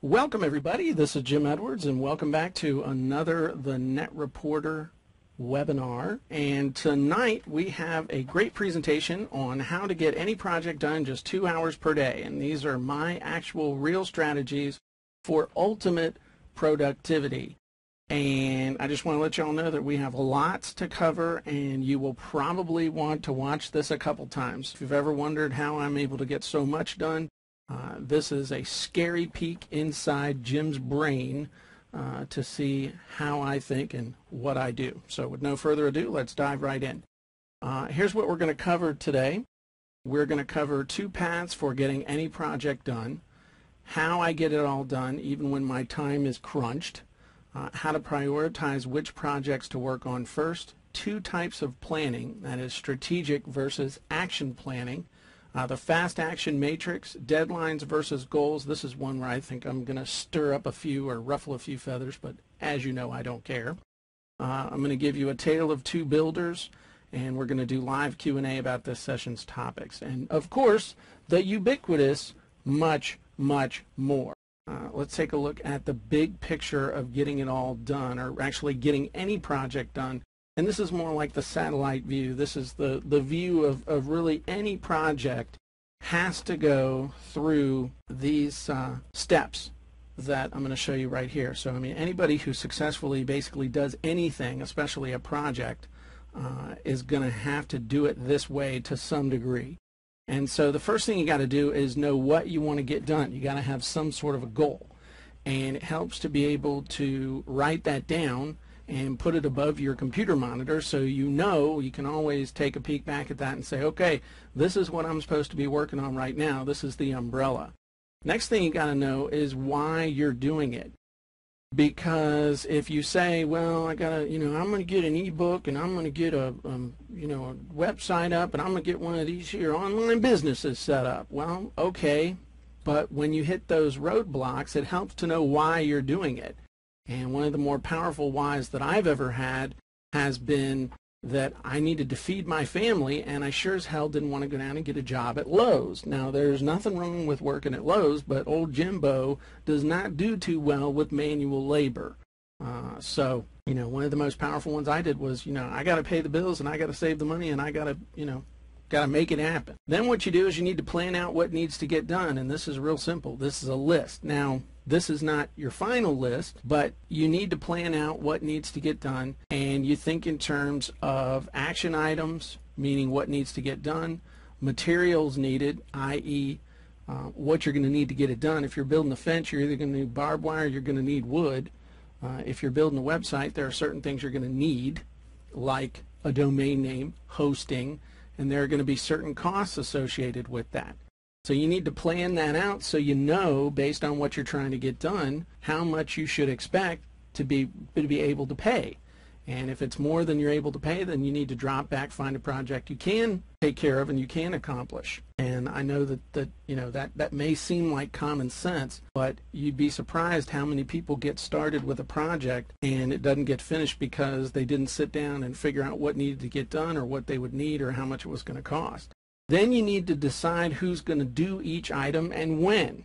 Welcome everybody, this is Jim Edwards and welcome back to another The Net Reporter webinar. And tonight we have a great presentation on how to get any project done just 2 hours per day. And these are my actual real strategies for ultimate productivity. And I just want to let y'all know that we have lots to cover and you will probably want to watch this a couple times. If you've ever wondered how I'm able to get so much done, this is a scary peek inside Jim's brain to see how I think and what I do. So with no further ado, let's dive right in. Here's what we're going to cover today. We're going to cover 2 paths for getting any project done, how I get it all done even when my time is crunched, how to prioritize which projects to work on first, 2 types of planning, that is strategic versus action planning, the fast action matrix, deadlines versus goals. This is one where I think I'm going to stir up a few or ruffle a few feathers, but as you know, I don't care. I'm going to give you a tale of 2 builders, and we're going to do live Q&A about this session's topics. And of course, the ubiquitous much, much more. Let's take a look at the big picture of getting it all done, or actually getting any project done. And this is more like the satellite view. This is the view of really any project has to go through these steps that I'm going to show you right here. So, I mean, anybody who successfully basically does anything, especially a project, is going to have to do it this way to some degree. And so the first thing you got to do is know what you want to get done. You got to have some sort of a goal. And it helps to be able to write that down and put it above your computer monitor so you know you can always take a peek back at that and say, okay, this is what I'm supposed to be working on right now. This is the umbrella. Next thing you got to know is why you're doing it. Because if you say, well, I gotta, I'm going to get an ebook and I'm going to get a website up and I'm going to get one of these here online businesses set up. Well, okay, but when you hit those roadblocks, it helps to know why you're doing it. And one of the more powerful whys that I've ever had has been that I needed to feed my family, and I sure as hell didn't want to go down and get a job at Lowe's. Now, there's nothing wrong with working at Lowe's, but old Jimbo does not do too well with manual labor. So, one of the most powerful ones I did was, I got to pay the bills, and I got to save the money, and I got to make it happen. Then what you do is you need to plan out what needs to get done, and this is real simple. This is a list. Now, this is not your final list, but you need to plan out what needs to get done, and you think in terms of action items, meaning what needs to get done, materials needed, i.e. What you're going to need to get it done. If you're building a fence, you're either going to need barbed wire, you're going to need wood. If you're building a website, there are certain things you're going to need, like a domain name, hosting, and there are going to be certain costs associated with that. So you need to plan that out so you know, based on what you're trying to get done, how much you should expect to be able to pay. And if it's more than you're able to pay, then you need to drop back, find a project you can take care of and you can accomplish. And I know that may seem like common sense, but you'd be surprised how many people get started with a project and it doesn't get finished because they didn't sit down and figure out what needed to get done or what they would need or how much it was going to cost. Then you need to decide who's going to do each item and when.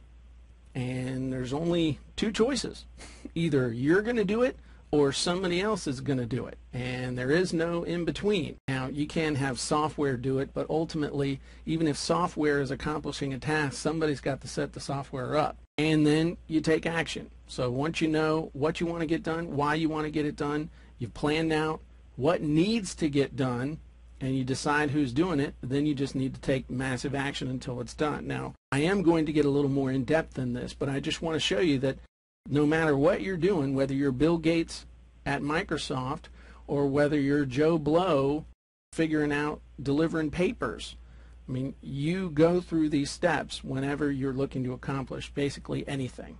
And there's only 2 choices. Either you're going to do it or somebody else is going to do it. And there is no in between. Now, you can have software do it, but ultimately, even if software is accomplishing a task, somebody's got to set the software up. And then you take action. So once you know what you want to get done, why you want to get it done, you've planned out what needs to get done, and you decide who's doing it, then you just need to take massive action until it's done. Now, I am going to get a little more in-depth than this, but I just want to show you that no matter what you're doing, whether you're Bill Gates at Microsoft or whether you're Joe Blow figuring out delivering papers, I mean, you go through these steps whenever you're looking to accomplish basically anything.